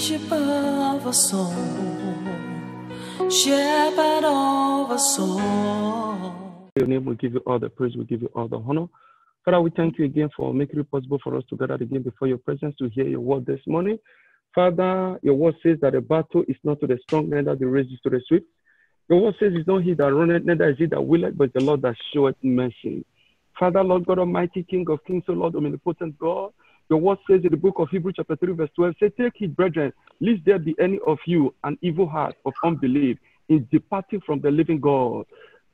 Bishop of our soul, shepherd of our soul. Your name, we give you all the praise, we give you all the honor. Father, we thank you again for making it possible for us to gather again before your presence to hear your word this morning. Father, your word says that the battle is not to the strong, neither the race is to the swift. Your word says it's not he that runneth, neither is he that willeth, but the Lord that showeth mercy. Father, Lord God Almighty, King of kings, O Lord, omnipotent God, your word says in the book of Hebrews chapter 3 verse 12, say, take heed, brethren, lest there be any of you an evil heart of unbelief in departing from the living God.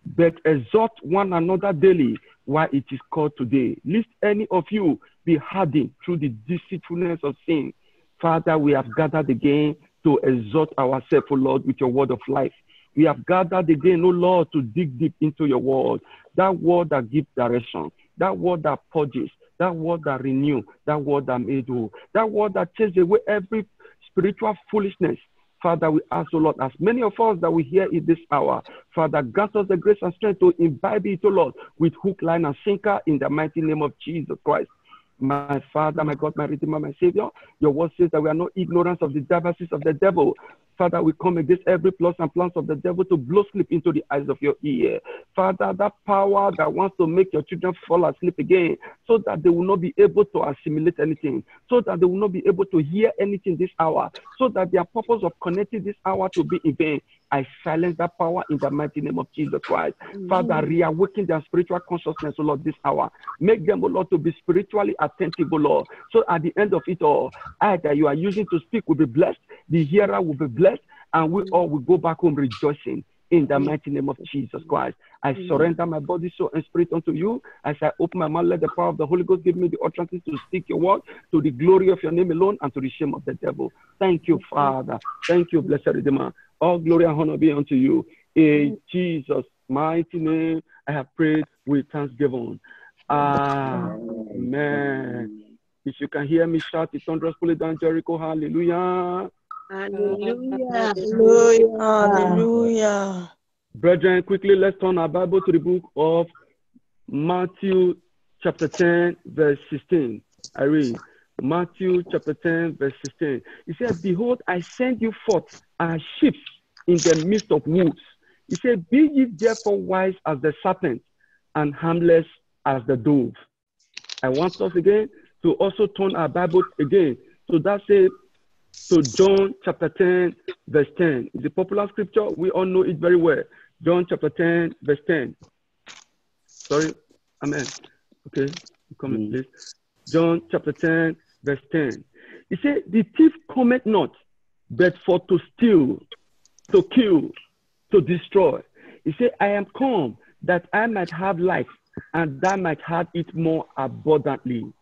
But exhort one another daily while it is called today, lest any of you be hardened through the deceitfulness of sin. Father, we have gathered again to exhort ourselves, O Lord, with your word of life. We have gathered again, O Lord, to dig deep into your word, that word that gives direction, that word that purges, that word that renews, that word that made whole, that word that takes away every spiritual foolishness. Father, we ask, O Lord, as many of us that we hear in this hour, Father, grant us the grace and strength to imbibe it, O Lord, with hook, line, and sinker in the mighty name of Jesus Christ. My Father, my God, my Redeemer, my Savior, your word says that we are not ignorant of the devices of the devil. Father, we come against every plot and plans of the devil to blow sleep into the eyes of your ear. Father, that power that wants to make your children fall asleep again, so that they will not be able to assimilate anything, so that they will not be able to hear anything this hour, so that their purpose of connecting this hour to be in vain. I silence that power in the mighty name of Jesus Christ. Father, reawaken their spiritual consciousness, O Lord, this hour. Make them, O Lord, to be spiritually attentive, O Lord. So at the end of it all, I that you are using to speak will be blessed, the hearer will be blessed, and we all will go back home rejoicing in the mighty name of Jesus Christ. I surrender my body, soul, and spirit unto you. As I open my mouth, let the power of the Holy Ghost give me the utterances to speak your word to the glory of your name alone and to the shame of the devil. Thank you, Father. Thank you, blessed Redeemer. All glory and honor be unto you. In Jesus' mighty name, I have prayed with thanksgiving. Amen. If you can hear me shout it, thunderous, pull it down, Jericho. Hallelujah. Hallelujah. Hallelujah. Hallelujah. Brethren, quickly let's turn our Bible to the book of Matthew chapter 10, verse 16. I read Matthew chapter 10, verse 16. He said, behold, I send you forth as sheep in the midst of wolves. He said, be ye therefore wise as the serpent and harmless as the dove. I want us again to also turn our Bible again. So that says, to John chapter 10, verse 10. It's a popular scripture. We all know it very well. John chapter 10, verse 10. Sorry. Amen. Okay. Come in, please. John chapter 10, verse 10. He said, the thief cometh not, but for to steal, to kill, to destroy. He said, I am come that I might have life, and that might have it more abundantly.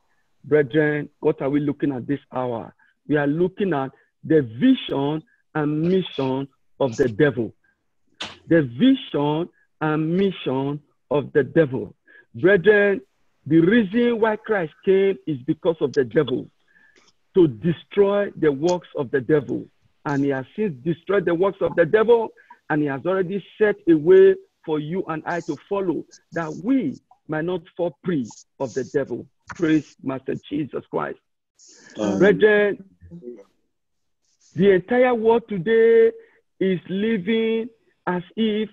Brethren, what are we looking at this hour? We are looking at the vision and mission of the devil. The vision and mission of the devil. Brethren, the reason why Christ came is because of the devil, to destroy the works of the devil. And he has since destroyed the works of the devil, and he has already set a way for you and I to follow, that we might not fall prey of the devil. Praise Master Jesus Christ. Brethren, the entire world today is living as if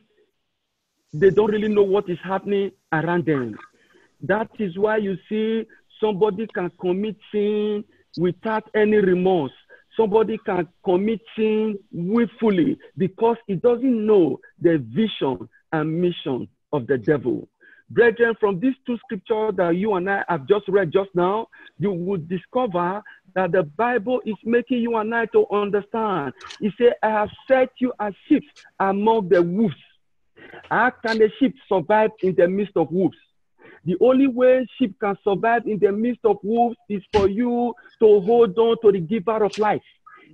they don't really know what is happening around them. That is why you see somebody can commit sin without any remorse. Somebody can commit sin willfully because he doesn't know the vision and mission of the devil. Brethren, from these two scriptures that you and I have just read just now, you will discover that the Bible is making you and I to understand. He said, I have set you as sheep among the wolves. How can the sheep survive in the midst of wolves? The only way sheep can survive in the midst of wolves is for you to hold on to the giver of life.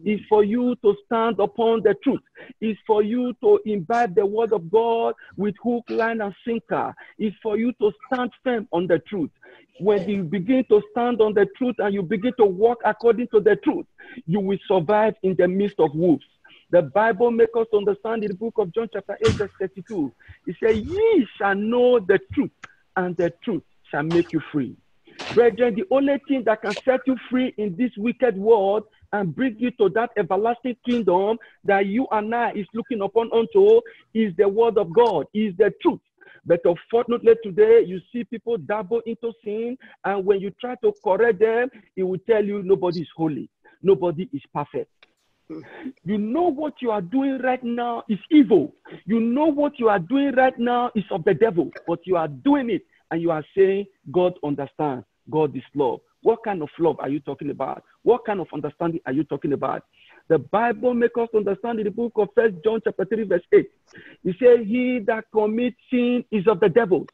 Is for you to stand upon the truth. Is for you to imbibe the word of God with hook, line, and sinker. Is for you to stand firm on the truth. When you begin to stand on the truth and you begin to walk according to the truth, you will survive in the midst of wolves. The Bible makes us understand in the book of John chapter 8, verse 32. It says, ye shall know the truth, and the truth shall make you free. Brethren, the only thing that can set you free in this wicked world and bring you to that everlasting kingdom that you and I is looking upon unto is the word of God, is the truth. But unfortunately today, you see people dabble into sin, and when you try to correct them, it will tell you nobody is holy, nobody is perfect. You know what you are doing right now is evil. You know what you are doing right now is of the devil, but you are doing it, and you are saying God understands, God is love. What kind of love are you talking about? What kind of understanding are you talking about? The Bible makes us understand in the book of 1 John chapter 3, verse 8. It says, he that commits sin is of the devil.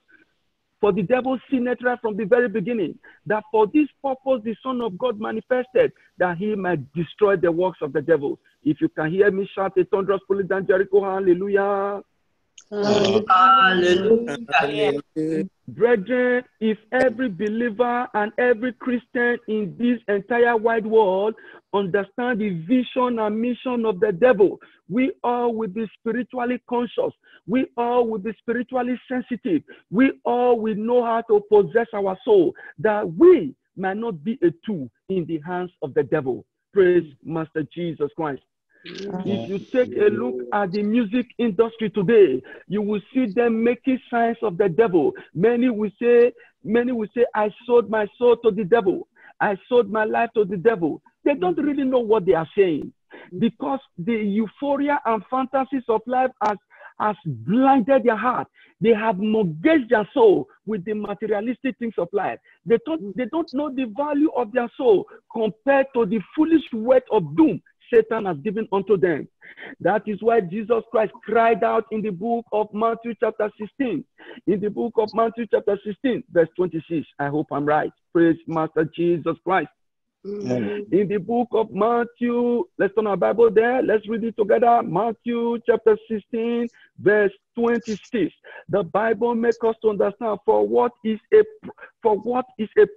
For the devil sinned right from the very beginning, that for this purpose the Son of God manifested, that he might destroy the works of the devil. If you can hear me shout a thunderous pulling down Jericho, hallelujah. Hallelujah. Brethren, if every believer and every Christian in this entire wide world understand the vision and mission of the devil, we all will be spiritually conscious. We all will be spiritually sensitive. We all will know how to possess our soul, that we might not be a tool in the hands of the devil. Praise Master Jesus Christ. If you take a look at the music industry today, you will see them making signs of the devil. Many will say, I sold my soul to the devil. I sold my life to the devil. They don't really know what they are saying, because the euphoria and fantasies of life has blinded their heart. They have mortgaged their soul with the materialistic things of life. They don't know the value of their soul compared to the foolish word of doom Satan has given unto them. That is why Jesus Christ cried out in the book of Matthew chapter 16. In the book of Matthew chapter 16, verse 26. I hope I'm right. Praise Master Jesus Christ. In the book of Matthew, let's turn our Bible there. Let's read it together. Matthew chapter 16, verse 26. The Bible makes us to understand for what is a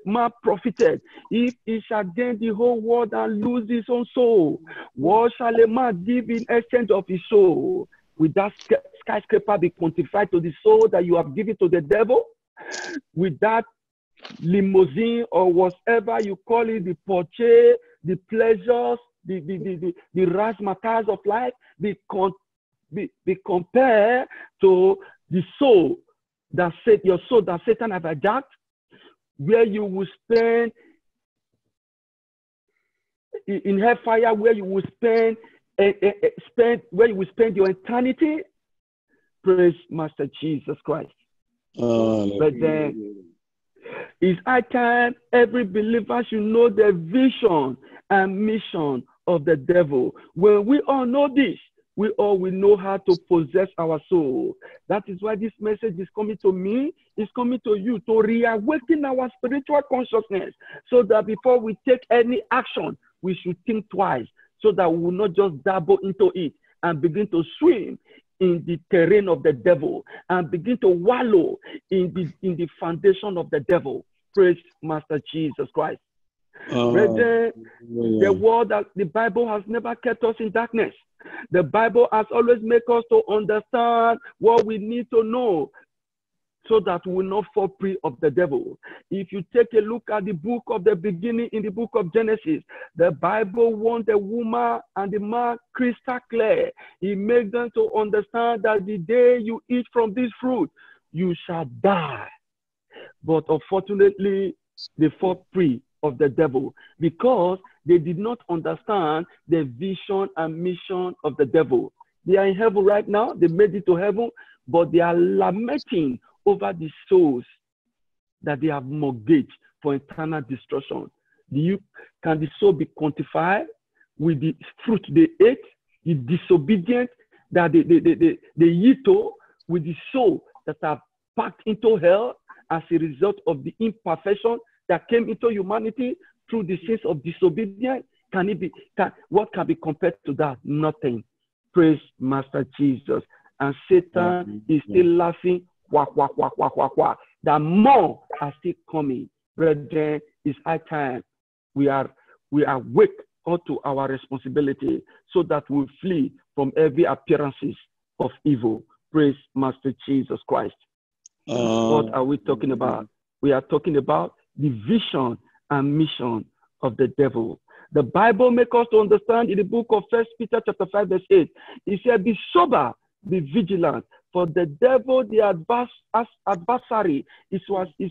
man profited if he shall gain the whole world and lose his own soul? What shall a man give in exchange of his soul? Will that skyscraper be quantified to the soul that you have given to the devil? With that limousine or whatever you call it, the Porsche, the pleasures, the razzmatazz of life, be compared to the soul that your soul that Satan have hijacked, where you will spend in hellfire, where you will spend your eternity. Praise Master Jesus Christ. But then it's high time every believer should know the vision and mission of the devil. When we all know this, we all will know how to possess our soul. That is why this message is coming to me, it's coming to you, to reawaken our spiritual consciousness, so that before we take any action, we should think twice, so that we will not just dabble into it and begin to swim in the terrain of the devil and begin to wallow in the foundation of the devil. Praise Master Jesus Christ. Brethren, the word that the Bible has never kept us in darkness. The Bible has always made us to understand what we need to know, so that we will not fall prey of the devil. If you take a look at the book of the beginning, in the book of Genesis, the Bible wants the woman and the man crystal clear. It makes them to understand that the day you eat from this fruit, you shall die. But unfortunately, they fall prey of the devil, because they did not understand the vision and mission of the devil. They are in heaven right now. They made it to heaven, but they are lamenting over the souls that they have mortgaged for eternal destruction. Can the soul be quantified with the fruit they ate, the disobedient that they eat to, with the soul that are packed into hell as a result of the imperfection that came into humanity through the sins of disobedience? What can be compared to that? Nothing. Praise Master Jesus. And Satan is still laughing. The more are still coming. Brethren, it's high time we are awake unto our responsibility, so that we flee from every appearances of evil. Praise Master Jesus Christ. What are we talking about? We are talking about the vision and mission of the devil. The Bible makes us to understand in the book of 1 Peter chapter 5 verse 8. It said, be sober, be vigilant, for the devil, the adversary, is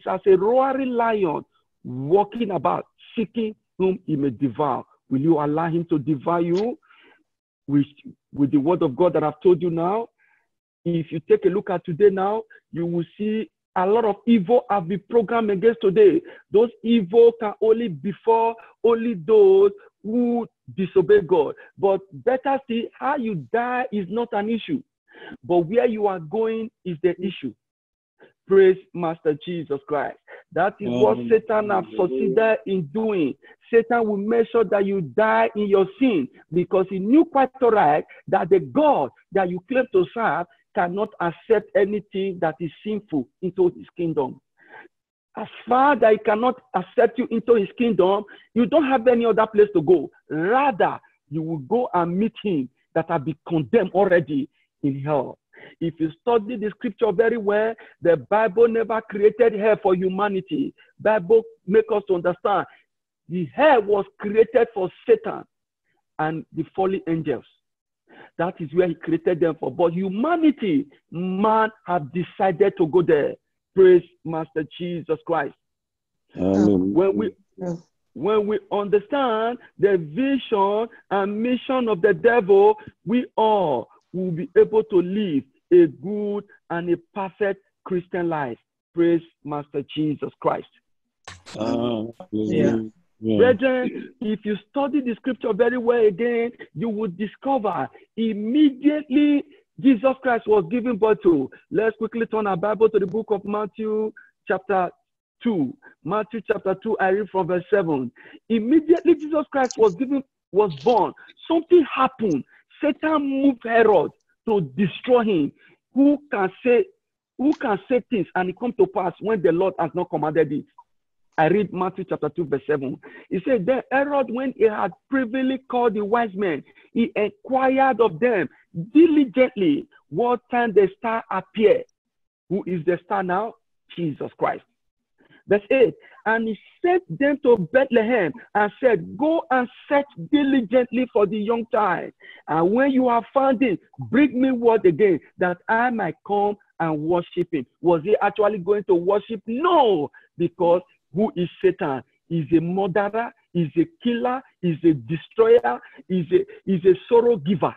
as a roaring lion walking about, seeking whom he may devour. Will you allow him to devour you with the word of God that I've told you now? If you take a look at today now, you will see a lot of evil have been programmed against today. Those evil can only befall only those who disobey God. But better still, how you die is not an issue. But where you are going is the issue. Praise Master Jesus Christ. That is what Satan has succeeded in doing. Satan will make sure that you die in your sin, because he knew quite all right that the God that you claim to serve cannot accept anything that is sinful into his kingdom. As far that he cannot accept you into his kingdom, you don't have any other place to go. Rather, you will go and meet him that have been condemned already in hell. If you study the scripture very well, the Bible never created hell for humanity. Bible makes us to understand the hell was created for Satan and the fallen angels. That is where he created them for. But humanity, man, have decided to go there. Praise Master Jesus Christ. When we understand the vision and mission of the devil, we all will be able to live a good and a perfect Christian life. Praise Master Jesus Christ. Brethren, if you study the scripture very well again, you will discover immediately Jesus Christ was given birth to. Let's quickly turn our Bible to the book of Matthew chapter 2. Matthew chapter 2, I read from verse 7. Immediately Jesus Christ was born. Something happened. Satan moved Herod to destroy him. Who can say things and it come to pass when the Lord has not commanded it? I read Matthew chapter 2, verse 7. He said, then Herod, when he had privily called the wise men, he inquired of them diligently what time the star appeared. Who is the star now? Jesus Christ. Verse 8, and he sent them to Bethlehem and said, go and search diligently for the young child. And when you have found him, bring me word again, that I might come and worship him. Was he actually going to worship? No, because who is Satan? He's a murderer, he's a killer, he's a destroyer, he's a sorrow giver.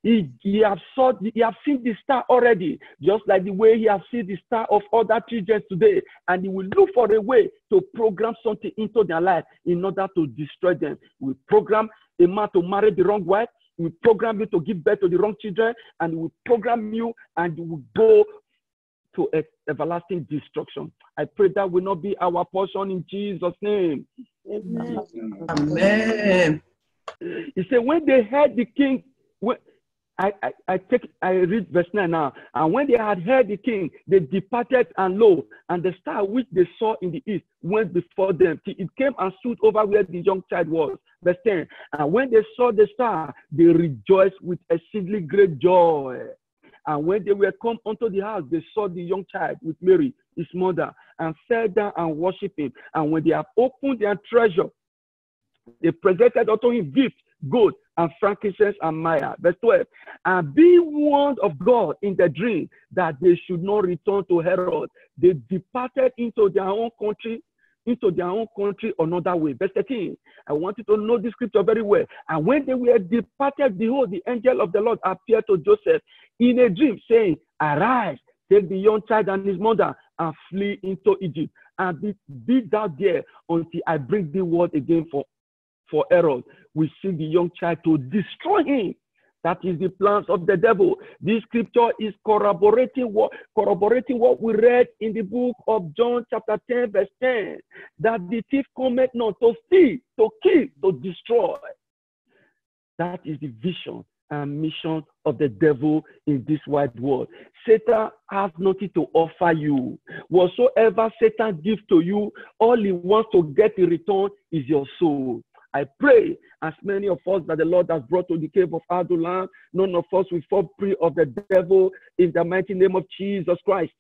He have seen the star already, just like the way he has seen the star of other children today, and he will look for a way to program something into their life in order to destroy them. He will program a man to marry the wrong wife, he will program you to give birth to the wrong children, and he will program you and you will go to everlasting destruction. I pray that will not be our portion in Jesus' name. Amen. Amen. He said, when they heard the king, I read verse 9 now. And when they had heard the king, they departed, and lo, and the star which they saw in the east went before them till it came and stood over where the young child was. Verse 10. And when they saw the star, they rejoiced with exceedingly great joy. And when they were come unto the house, they saw the young child with Mary, his mother, and fell down and worshipped him. And when they have opened their treasure, they presented unto him gifts, gold, and frankincense, and myrrh. Verse 12. And being warned of God in the dream that they should not return to Herod, they departed into their own country another way. Verse 13. I want you to know this scripture very well. And when they were departed, behold, the angel of the Lord appeared to Joseph in a dream, saying, arise, take the young child and his mother, and flee into Egypt, and be thou there until I bring thee word again for Herod. We see the young child to destroy him. That is the plans of the devil. This scripture is corroborating what we read in the book of John chapter 10, verse 10. That the thief cometh not to steal, to kill, to destroy. That is the vision and mission of the devil in this wide world. Satan has nothing to offer you. Whatsoever Satan gives to you, all he wants to get in return is your soul. I pray, as many of us that the Lord has brought to the cave of Adullam, none of us will fall prey of the devil in the mighty name of Jesus Christ.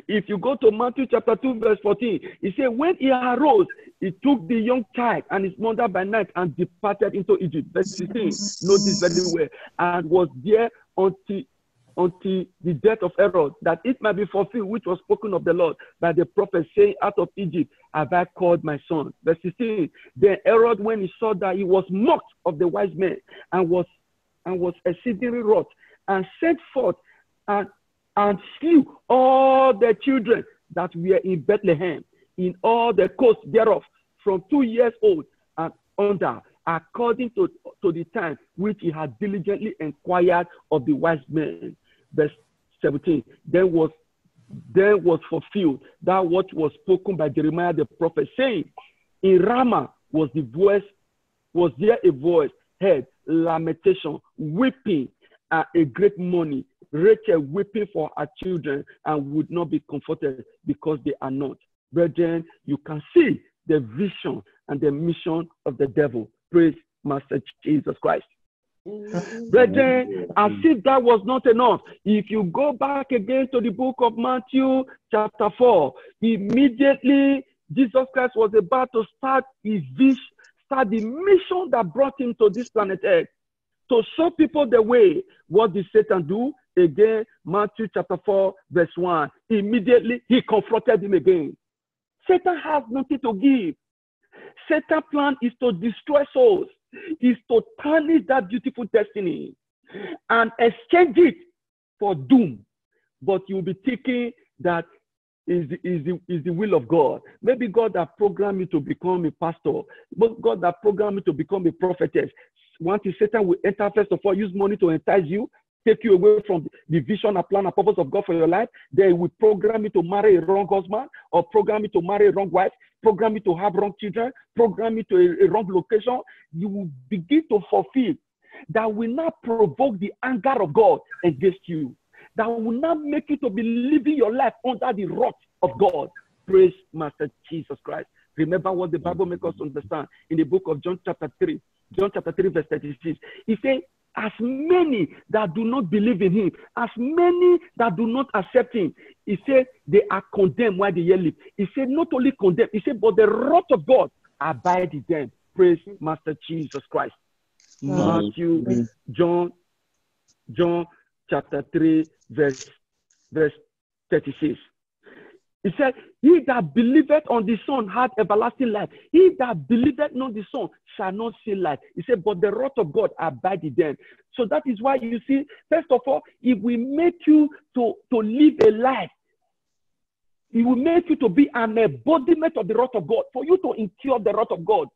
If you go to Matthew chapter 2, verse 14, it says, when he arose, he took the young child and his mother by night and departed into Egypt. Verse 16, know this very well, and was there until the death of Herod, that it might be fulfilled, which was spoken of the Lord by the prophet, saying, out of Egypt have I called my son. Verse 16, then Herod, when he saw that he was mocked of the wise men, and was exceedingly wroth, and sent forth and slew all the children that were in Bethlehem, in all the coasts thereof, from 2 years old and under, according to the time which he had diligently inquired of the wise men. Verse 17, then was fulfilled that what was spoken by Jeremiah the prophet, saying, in Ramah was there a voice heard, lamentation, weeping, a great mourning, Rachel weeping for her children, and would not be comforted because they are not. Brethren, you can see the vision and the mission of the devil. Praise Master Jesus Christ. Brethren, as if that was not enough, if you go back again to the book of Matthew chapter 4, immediately Jesus Christ was about to start the mission that brought him to this planet Earth, to show people the way. What did Satan do? Again, Matthew chapter 4, verse 1. Immediately, he confronted him again. Satan has nothing to give. Satan's plan is to destroy souls, is to tarnish that beautiful destiny and exchange it for doom. But you'll be thinking that is the will of God. Maybe God has programmed you to become a pastor, but God has programmed you to become a prophetess. One thing, Satan will enter, first of all, use money to entice you, take you away from the vision and plan and purpose of God for your life. They will program you to marry a wrong husband, or program you to marry a wrong wife, program you to have wrong children, program you to a wrong location. You will begin to fulfill that will not provoke the anger of God against you, that will not make you to be living your life under the wrath of God. Praise Master Jesus Christ. Remember what the Bible makes us understand in the book of John chapter 3. John chapter 3 verse 36. He said, as many that do not believe in him, as many that do not accept him, he said they are condemned while they yet live. He said not only condemned, he said, but the wrath of God abide in them. Praise Master Jesus Christ. Matthew, John chapter 3 verse 36. He said, he that believeth on the Son hath everlasting life. He that believeth not the Son shall not see life. He said, but the wrath of God abide in them. So that is why you see, first of all, if we make you to live a life, it will make you to be an embodiment of the wrath of God, for you to incur the wrath of God.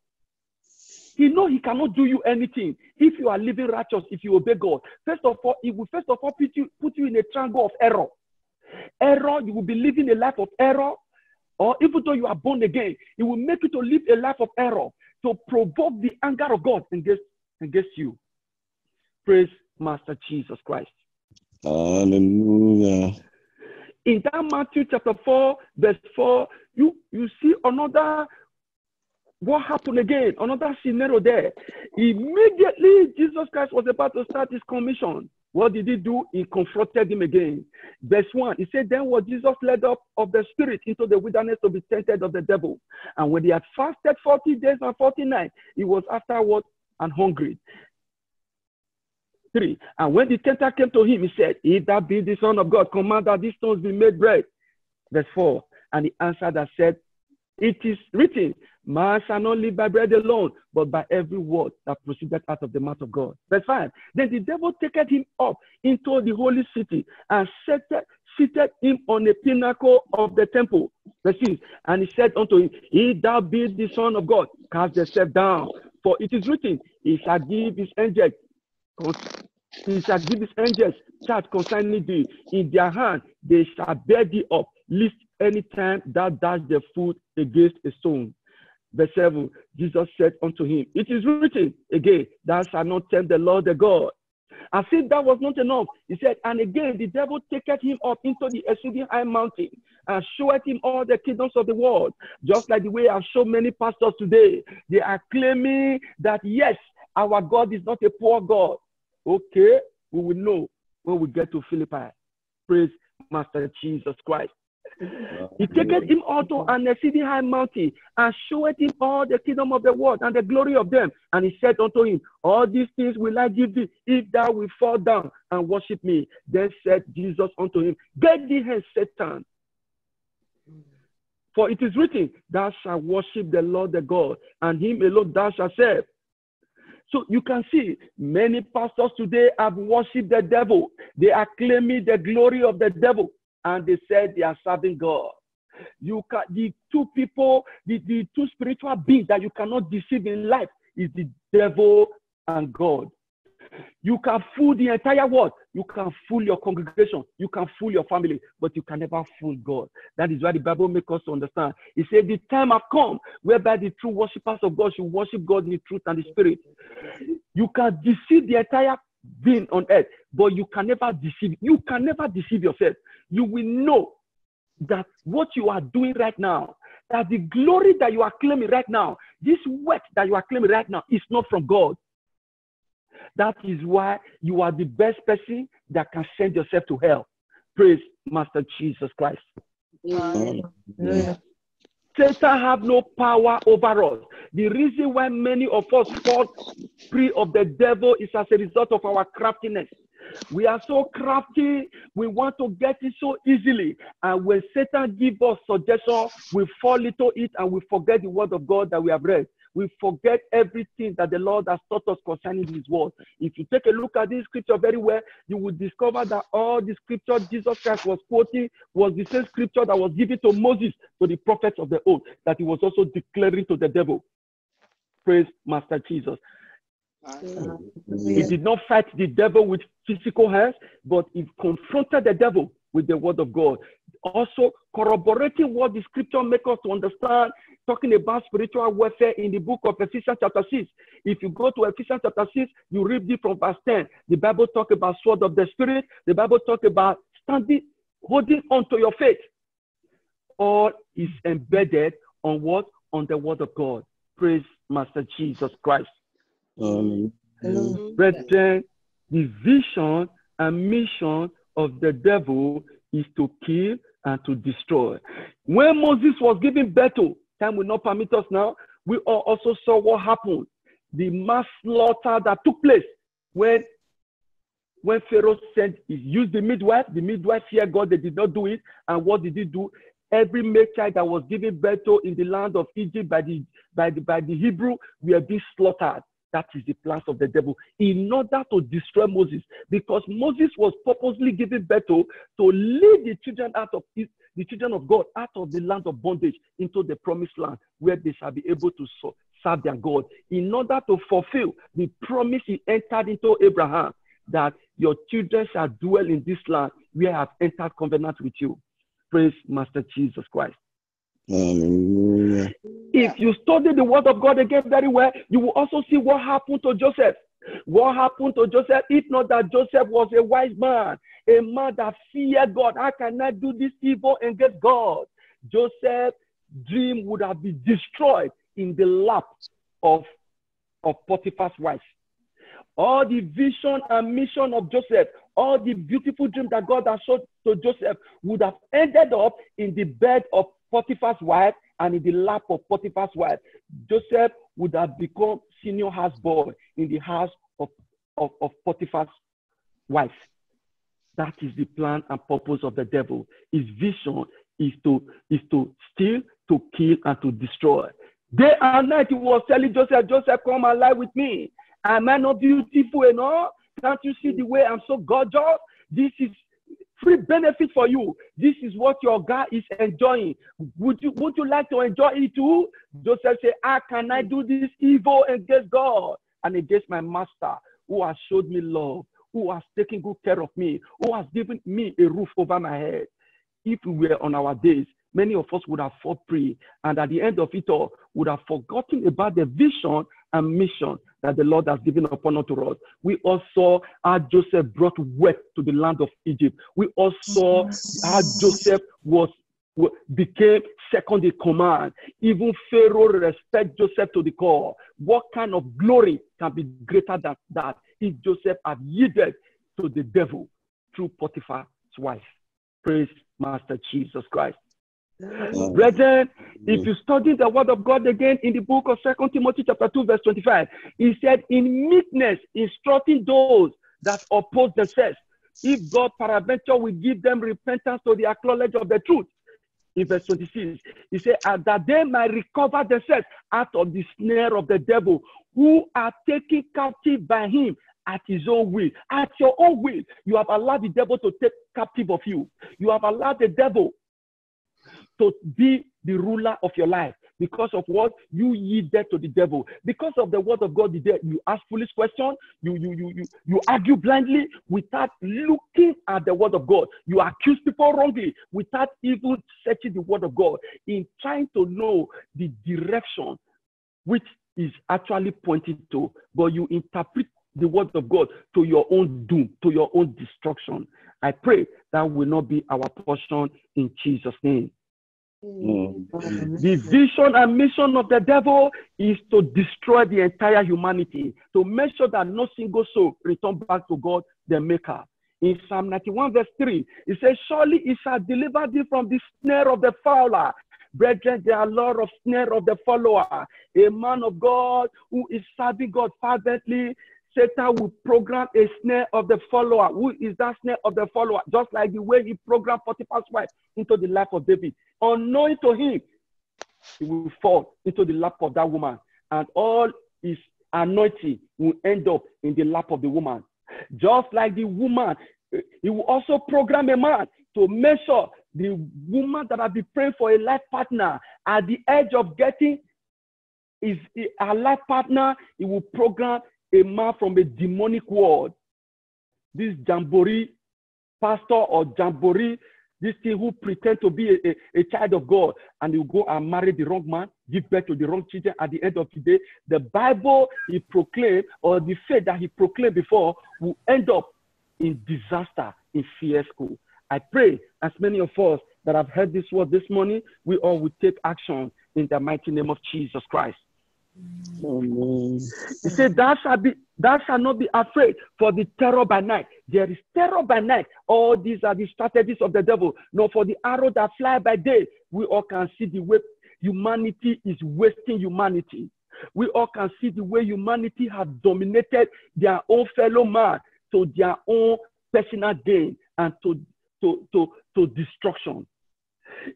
He knows he cannot do you anything if you are living righteous, if you obey God. First of all, it will put you in a triangle of error. Error, you will be living a life of error, or even though you are born again, it will make you to live a life of error to provoke the anger of God against you. Praise Master Jesus Christ. Hallelujah. In that Matthew chapter 4, verse 4, you see another, what happened again, another scenario there. Immediately, Jesus Christ was about to start his commission. What did he do? He confronted him again. Verse 1, he said, then was Jesus led up of the Spirit into the wilderness to be tempted of the devil. And when he had fasted 40 days and 40 nights, he was afterward and hungry. 3, and when the tempter came to him, he said, if that be the Son of God, command that these stones be made bread. Verse 4, and he answered and said, it is written, man shall not live by bread alone, but by every word that proceeded out of the mouth of God. Verse 5, then the devil taketh him up into the holy city and seated him on a pinnacle of the temple. Verse 6, and he said unto him, if thou be the Son of God, cast thyself down, for it is written, he shall give his angels charge concerning thee. In their hand they shall bear thee up, lest any time thou dash the foot against a stone. Verse 7, Jesus said unto him, it is written again, thou shalt not tempt the Lord thy God. As if that was not enough, he said, and again the devil taketh him up into the exceeding high mountain and showeth him all the kingdoms of the world. Just like the way I've shown many pastors today, they are claiming that yes, our God is not a poor God. Okay, we will know when we get to Philippi. Praise Master Jesus Christ. He taketh him also an exceeding high mountain, and showeth him all the kingdom of the world and the glory of them. And he said unto him, all these things will I give thee, if thou wilt fall down and worship me. Then said Jesus unto him, get thee hence, Satan. For it is written, thou shalt worship the Lord the God, and him alone thou shalt serve. So you can see many pastors today have worshipped the devil. They are claiming the glory of the devil, and they said they are serving God. The two people, the two spiritual beings that you cannot deceive in life is the devil and God. You can fool the entire world. You can fool your congregation. You can fool your family, but you can never fool God. That is why the Bible makes us to understand. It said the time has come whereby the true worshippers of God should worship God in the truth and the spirit. You can deceive the entire being on earth, but you can never deceive. You can never deceive yourself. You will know that what you are doing right now, that the glory that you are claiming right now, this work that you are claiming right now is not from God. That is why you are the best person that can send yourself to hell. Praise Master Jesus Christ. Satan have no power over us. The reason why many of us fall free of the devil is as a result of our craftiness. We are so crafty, we want to get it so easily. And when Satan gives us suggestions, we fall into it and we forget the word of God that we have read. We forget everything that the Lord has taught us concerning his word. If you take a look at this scripture very well, you will discover that all the scripture Jesus Christ was quoting was the same scripture that was given to Moses, to the prophets of the old, that he was also declaring to the devil. Praise Master Jesus. He did not fight the devil with physical hands, but he confronted the devil with the word of God. Also corroborating what the scripture makes us to understand, talking about spiritual warfare in the book of Ephesians chapter 6. If you go to Ephesians chapter 6, you read it from verse 10. The Bible talks about sword of the spirit. The Bible talks about standing, holding on to your faith. All is embedded on what? On the word of God. Praise Master Jesus Christ. Brethren, the vision and mission of the devil is to kill and to destroy. When Moses was giving battle, time will not permit us now, we also saw what happened. The mass slaughter that took place when Pharaoh sent, he used the midwife feared God, they did not do it. And what did he do? Every male child that was given battle in the land of Egypt by the Hebrew were being slaughtered. That is the plans of the devil in order to destroy Moses, because Moses was purposely given battle to lead the children of God out of the land of bondage into the promised land where they shall be able to serve their God, in order to fulfill the promise he entered into Abraham, that your children shall dwell in this land where I have entered covenant with you. Praise Master Jesus Christ. If you study the word of God again very well, you will also see what happened to Joseph. What happened to Joseph? If not that Joseph was a wise man, a man that feared God. How can I do this evil against God? Joseph's dream would have been destroyed in the lap of Potiphar's wife. All the vision and mission of Joseph, all the beautiful dreams that God has showed to Joseph would have ended up in the bed of Potiphar's wife and in the lap of Potiphar's wife. Joseph would have become senior houseboy in the house of Potiphar's wife. That is the plan and purpose of the devil. His vision is to steal, to kill, and to destroy. Day and night he was telling Joseph, Joseph, come and lie with me. Am I not beautiful enough? Can't you see the way I'm so gorgeous? This is free benefit for you. This is what your guy is enjoying. Would you like to enjoy it too? Joseph said, how can I do this evil against God and against my master, who has showed me love, who has taken good care of me, who has given me a roof over my head? If we were on our days, many of us would have fought free, and at the end of it all, would have forgotten about the vision and mission that the Lord has given upon us. We also saw how Joseph brought wealth to the land of Egypt. We also saw how Joseph became second in command. Even Pharaoh respected Joseph to the core. What kind of glory can be greater than that if Joseph had yielded to the devil through Potiphar's wife? Praise Master Jesus Christ. Brethren, if you study the word of God again in the book of 2 Timothy chapter 2, verse 25, he said, in meekness, instructing those that oppose themselves, if God peradventure will give them repentance to the acknowledge of the truth. In verse 26, he said, and that they might recover themselves out of the snare of the devil, who are taken captive by him at his own will. At your own will, you have allowed the devil to take captive of you. You have allowed the devil to be the ruler of your life. Because of what? You yielded to the devil. Because of the word of God, you ask foolish questions, you argue blindly without looking at the word of God. You accuse people wrongly without even searching the word of God, in trying to know the direction which is actually pointing to, but you interpret the word of God to your own doom, to your own destruction. I pray that will not be our portion in Jesus' name. The vision and mission of the devil is to destroy the entire humanity, to make sure that no single soul return back to God, the Maker. In Psalm 91, verse 3, it says, surely he shall deliver thee from the snare of the fowler. Brethren, there are a lot of snare of the follower. A man of God who is serving God fervently, Satan will program a snare of the follower. Who is that snare of the follower? Just like the way he programmed Potiphar's wife into the life of David. Unknowing to him, he will fall into the lap of that woman, and all his anointing will end up in the lap of the woman. Just like the woman, he will also program a man to make sure the woman that has been praying for a life partner, at the edge of getting a life partner, he will program a man from a demonic world. This jamboree pastor or jamboree, this thing who pretend to be a child of God, and you go and marry the wrong man, give birth to the wrong children. At the end of the day, the Bible he proclaimed, or the faith that he proclaimed before, will end up in disaster, in fiasco. I pray as many of us that have heard this word this morning, we all will take action in the mighty name of Jesus Christ. Amen. He said, thou shalt not be afraid for the terror by night. There is terror by night. All these are the strategies of the devil. Nor for the arrow that fly by day. We all can see the way humanity is wasting humanity. We all can see the way humanity has dominated their own fellow man to their own personal gain and to destruction.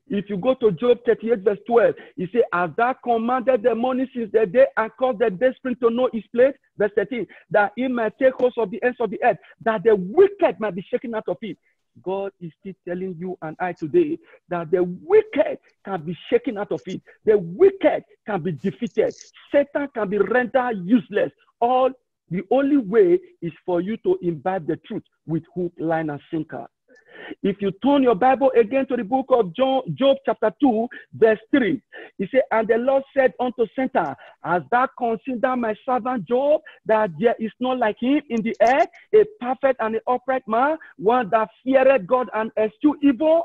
If you go to Job 38 verse 12, he says, as thou commanded the morning since the day, and caused the day spring to know his place, verse 13, that he might take hold of the ends of the earth, that the wicked might be shaken out of it. God is still telling you and I today that the wicked can be shaken out of it. The wicked can be defeated. Satan can be rendered useless. The only way is for you to imbibe the truth with hook, line, and sinker. If you turn your Bible again to the book of Job chapter 2, verse 3, he said, and the Lord said unto Satan, hast thou considered my servant Job, that there is not like him in the earth, a perfect and an upright man, one that feareth God and escheweth evil?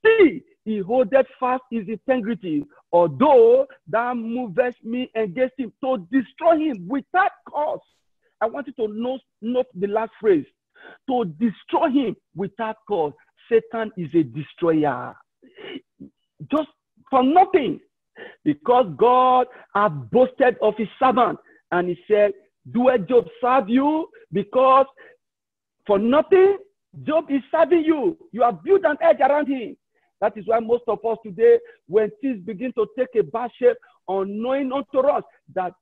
See, he holdeth fast his integrity, although thou movest me against him to destroy him without cause. I want you to note the last phrase. To destroy him without cause. Satan is a destroyer. Just for nothing. Because God has boasted of his servant. And he said, do Job serve you? Because for nothing, Job is serving you. You have built an edge around him. That is why most of us today, when things begin to take a bad shape, unknowing unto us that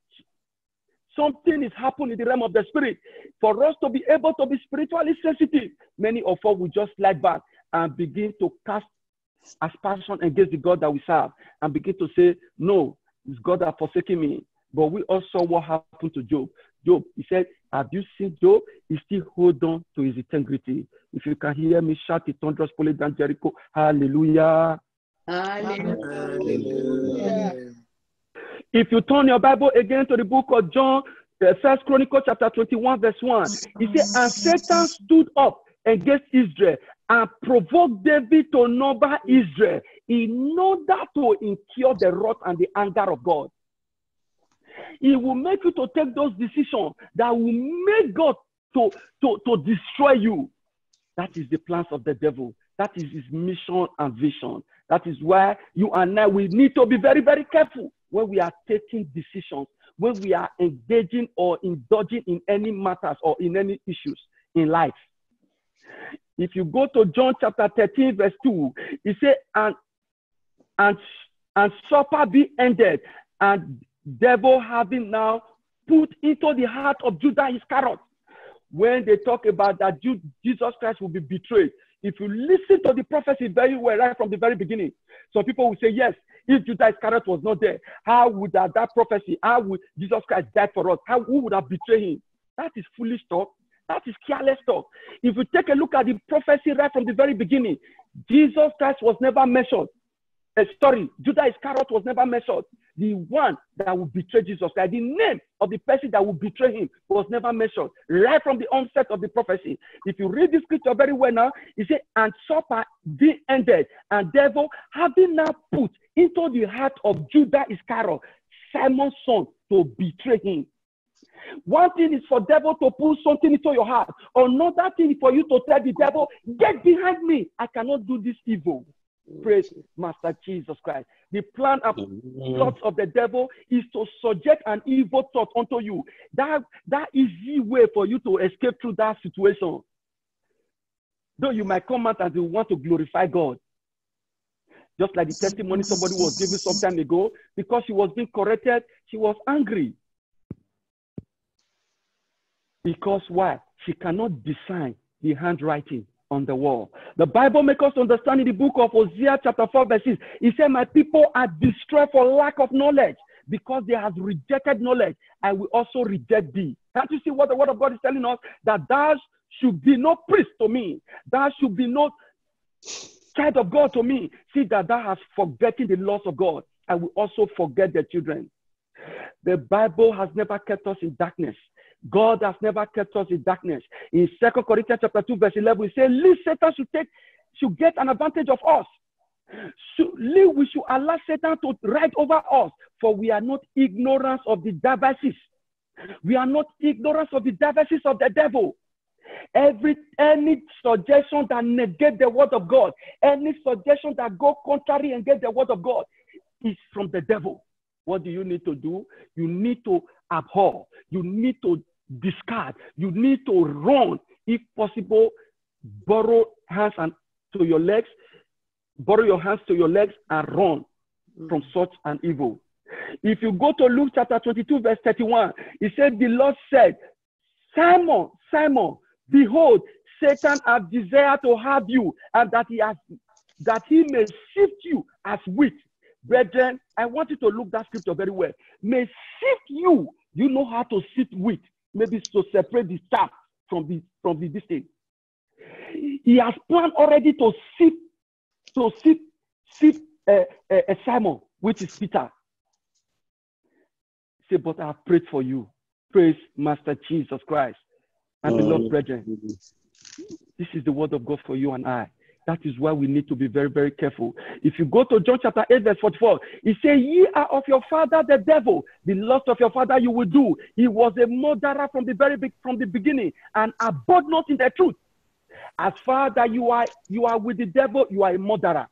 something is happening in the realm of the spirit. For us to be able to be spiritually sensitive, many of us will just lie back and begin to cast aspersion against the God that we serve and begin to say, no, it's God that has forsaken me. But we also what happened to Job. Job, he said, have you seen Job? He still hold on to his integrity. If you can hear me shout it, thunders pull it down Jericho. Hallelujah. Hallelujah. Hallelujah. If you turn your Bible again to the book of John, 1 Chronicles chapter 21, verse 1, he said, and Satan stood up against Israel and provoked David to number Israel in order to incur the wrath and the anger of God. He will make you to take those decisions that will make God to destroy you. That is the plans of the devil. That is his mission and vision. That is why you and I, we need to be very, very careful when we are taking decisions, when we are engaging or indulging in any matters or in any issues in life. If you go to John chapter 13, verse 2, it says, and supper be ended, and devil having now put into the heart of Judas Iscariot. When they talk about that Jesus Christ will be betrayed, if you listen to the prophecy very well, right from the very beginning, some people will say, yes, if Judas Iscariot was not there, how would that prophecy, how would Jesus Christ die for us? Who would have betrayed him? That is foolish talk. That is careless talk. If you take a look at the prophecy right from the very beginning, Jesus Christ was never mentioned. Judas Iscariot was never mentioned. The one that will betray Jesus Christ, the name of the person that will betray him was never mentioned. Right from the onset of the prophecy. If you read the scripture very well now, it says, and supper be ended, and devil having now put into the heart of Judas Iscariot, Simon's son, to betray him. One thing is for devil to put something into your heart. Another thing is for you to tell the devil, get behind me. I cannot do this evil. Praise Master Jesus Christ. The plan and plots of the devil is to subject an evil thought unto you. That easy way for you to escape through that situation. Though you might come out and you want to glorify God. Just like the testimony somebody was giving some time ago, because she was being corrected, she was angry. Because why? She cannot discern the handwriting on the wall. The Bible makes us understand in the book of Hosea chapter 4 verse 6. It said, my people are destroyed for lack of knowledge, because they have rejected knowledge. I will also reject thee. Can't you see what the word of God is telling us? That thou should be no priest to me. Thou should be no child of God to me. See that thou hast forgotten the laws of God. I will also forget the children. The Bible has never kept us in darkness. God has never kept us in darkness. In 2 Corinthians chapter 2, verse 11, we say, least Satan should get an advantage of us. We should allow Satan to ride over us, for we are not ignorant of the devices. We are not ignorant of the devices of the devil. Any suggestion that negates the word of God, any suggestion that go contrary and get the word of God, is from the devil. What do you need to do? You need to abhor. You need to discard. You need to run. If possible, borrow hands to your legs. Borrow your hands to your legs and run from such an evil. If you go to Luke chapter 22, verse 31, it said, the Lord said, Simon, Simon, behold, Satan has desired to have you, and that he may sift you as wheat. Brethren, I want you to look that scripture very well. May sift you. You know how to sift wheat. Maybe to separate the chaff from the distance. He has planned already to sift Simon, which is Peter. Say, but I have prayed for you. Praise Master Jesus Christ. And beloved brethren, this is the word of God for you and I. That is why we need to be very, very careful. If you go to John chapter 8, verse 44, it says, ye are of your father the devil. The lust of your father you will do. He was a murderer from the beginning, and abode not in the truth. As far that you are with the devil, you are a murderer.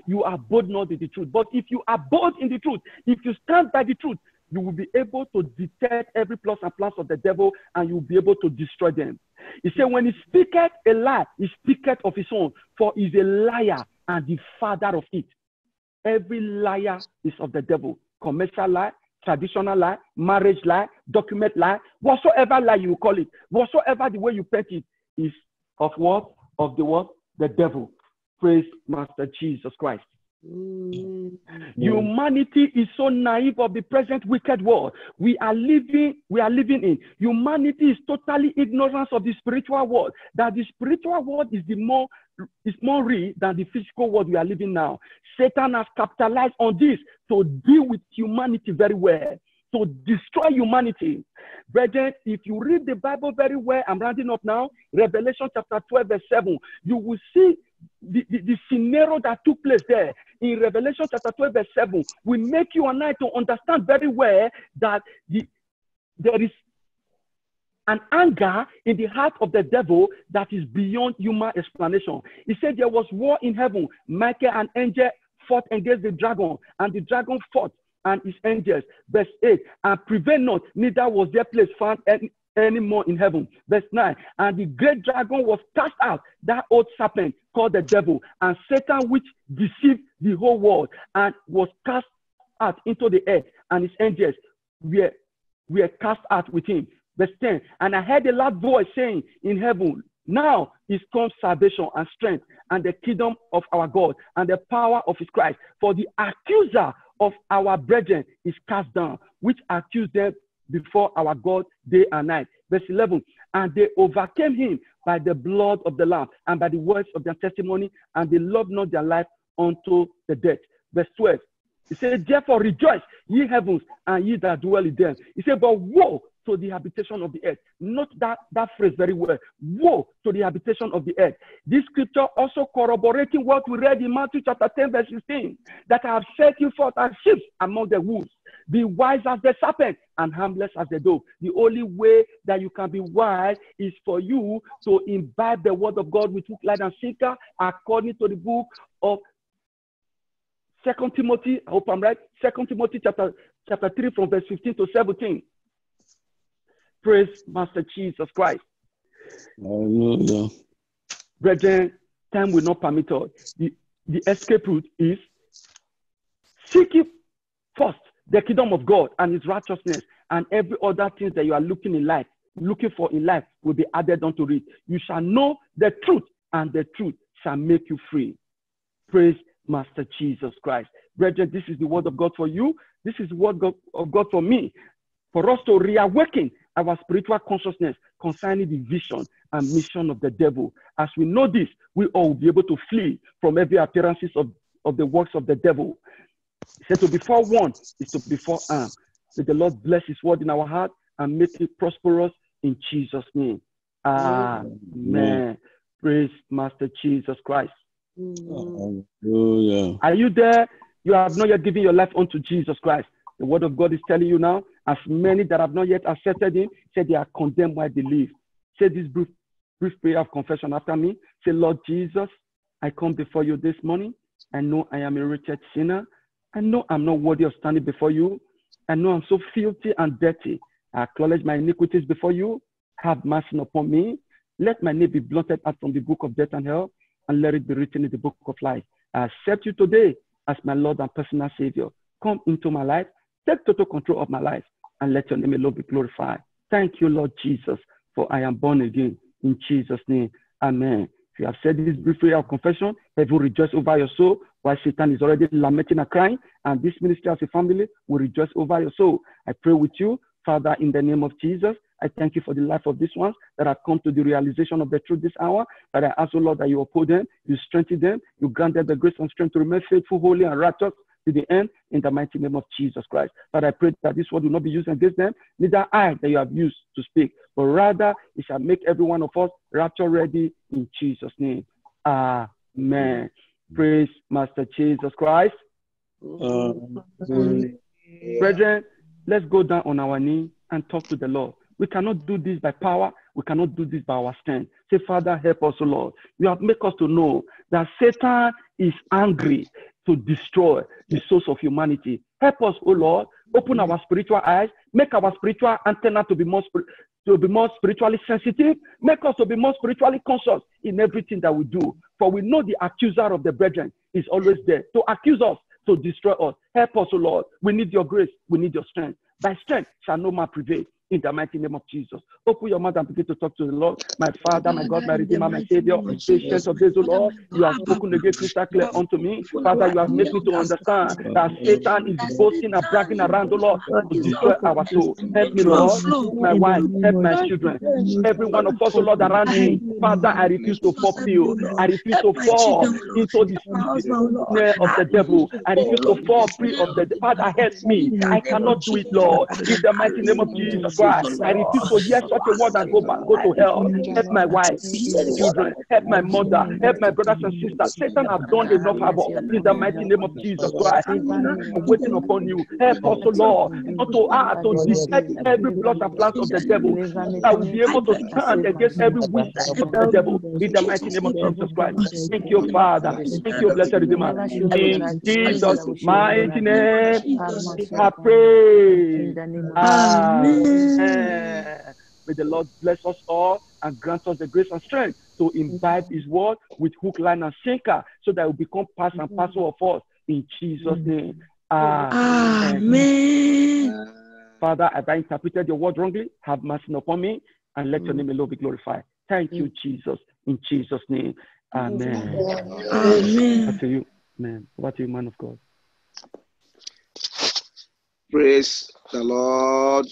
You abode not in the truth. But if you abode in the truth, if you stand by the truth, you will be able to detect every plot and plans of the devil, and you will be able to destroy them. He said, when he speaketh a lie, he speaketh of his own, for he is a liar and the father of it. Every liar is of the devil. Commercial lie, traditional lie, marriage lie, document lie, whatsoever lie you call it, whatsoever the way you paint it, is of what? Of the what? The devil. Praise Master Jesus Christ. Humanity is so naive of the present wicked world we are living in. Humanity is totally ignorant of the spiritual world, that the spiritual world is more real than the physical world we are living now. Satan has capitalized on this to deal with humanity very well, to destroy humanity. Brethren, if you read the Bible very well, I'm rounding up now, Revelation chapter 12, verse 7, you will see the scenario that took place there. In Revelation chapter 12, verse 7, we make you and I to understand very well that there is an anger in the heart of the devil that is beyond human explanation. He said there was war in heaven. Michael and angel fought against the dragon, and the dragon fought and his angels. Verse 8, and prevailed not, neither was their place found any more in heaven. Verse 9, and the great dragon was cast out, that old serpent called the devil, and Satan, which deceived the whole world, and was cast out into the earth, and his angels were cast out with him. Verse 10, and I heard a loud voice saying in heaven, now is come salvation and strength and the kingdom of our God and the power of his Christ. For the accuser of our brethren is cast down, which accused them before our God day and night. Verse 11, and they overcame him by the blood of the Lamb and by the words of their testimony, and they loved not their life unto the death. Verse 12, he said, therefore rejoice, ye heavens, and ye that dwell in them. He said, but woe to the habitation of the earth. Note that phrase very well. Woe to the habitation of the earth. This scripture also corroborating what we read in Matthew chapter 10, verse 16, that I have set you forth as sheep among the wolves. Be wise as the serpent and harmless as the dove. The only way that you can be wise is for you to imbibe the word of God with hook, line, and sinker, according to the book of 2 Timothy. I hope I'm right. 2 Timothy chapter 3 from verse 15 to 17. Praise Master Jesus Christ. Hallelujah. Brethren, time will not permit us. The escape route is seek first the kingdom of God and his righteousness, and every other thing that you are looking for in life will be added unto it. You shall know the truth, and the truth shall make you free. Praise Master Jesus Christ. Brethren, this is the word of God for you. This is the word of God for me. For us to reawaken our spiritual consciousness concerning the vision and mission of the devil. As we know this, we all will be able to flee from every appearances of the works of the devil. He said to be forewarned is to be forearmed. May the Lord bless his word in our heart and make it prosperous in Jesus' name. Amen. Praise Master Jesus Christ. Hallelujah. Are you there? You have not yet given your life unto Jesus Christ. The word of God is telling you now, as many that have not yet accepted him, said they are condemned while they live. Say this brief prayer of confession after me. Say, Lord Jesus, I come before you this morning. I know I am a wretched sinner. I know I'm not worthy of standing before you. I know I'm so filthy and dirty. I acknowledge my iniquities before you. Have mercy upon me. Let my name be blotted out from the book of death and hell, and let it be written in the book of life. I accept you today as my Lord and personal Savior. Come into my life. Take total control of my life, and let your name alone be glorified. Thank you, Lord Jesus, for I am born again. In Jesus' name, amen. If you have said this brief prayer of confession, heaven will rejoice over your soul, while Satan is already lamenting and crying, and this ministry as a family will rejoice over your soul. I pray with you, Father, in the name of Jesus. I thank you for the life of these ones that have come to the realization of the truth this hour. But I ask, O Lord, that you uphold them, you strengthen them, you grant them the grace and strength to remain faithful, holy, and righteous to the end, in the mighty name of Jesus Christ. But I pray that this word will not be used against them, neither I that you have used to speak, but rather it shall make every one of us rapture ready in Jesus' name. Amen. Praise Master Jesus Christ. Brethren, let's go down on our knee and talk to the Lord. We cannot do this by power. We cannot do this by our strength. Say, Father, help us, O Lord. You have made us to know that Satan is angry to destroy the source of humanity. Help us, O Lord. Open our spiritual eyes. Make our spiritual antenna to be more spiritually sensitive. Make us to be more spiritually conscious in everything that we do. For we know the accuser of the brethren is always there to accuse us, to destroy us. Help us, O Lord. We need your grace. We need your strength. By strength shall no man prevail. In the mighty name of Jesus. Open your mouth and begin to talk to the Lord. My Father, my God, my Redeemer, my Savior. Patience of days, O Lord. You have spoken again crystal clear unto me. Father, you have made me to understand that Satan is boasting and bragging around, O Lord, to destroy our soul. Help me, Lord. My wife, help my children. Every one of us, O Lord, around me. Father, I refuse to fulfill. I refuse to fall into the snare of the devil. I refuse to fall free of the devil. Father, help me. I cannot do it, Lord. In the mighty name of Jesus. Christ. I refuse to hear such a word and go to hell. Help my wife, children, help my mother, help my brothers and sisters. Satan have done enough havoc. In the mighty name of Jesus Christ, I'm waiting upon you. Help us, O Lord, not to detect every plot and plan of the devil. I will be able to stand against every wish of the devil. In the mighty name of Jesus Christ. Thank you, Father. Thank you, blessed Redeemer. In Jesus' mighty name, I pray. Amen. May the Lord bless us all and grant us the grace and strength to imbibe His word with hook, line, and sinker, so that it will become part and parcel of us. In Jesus' name. Amen. Father, if I interpreted your word wrongly, have mercy upon me and let your name alone be glorified. Thank you, Jesus. In Jesus' name. Amen. Amen. Over to you, man. Over to you, man of God. Praise the Lord.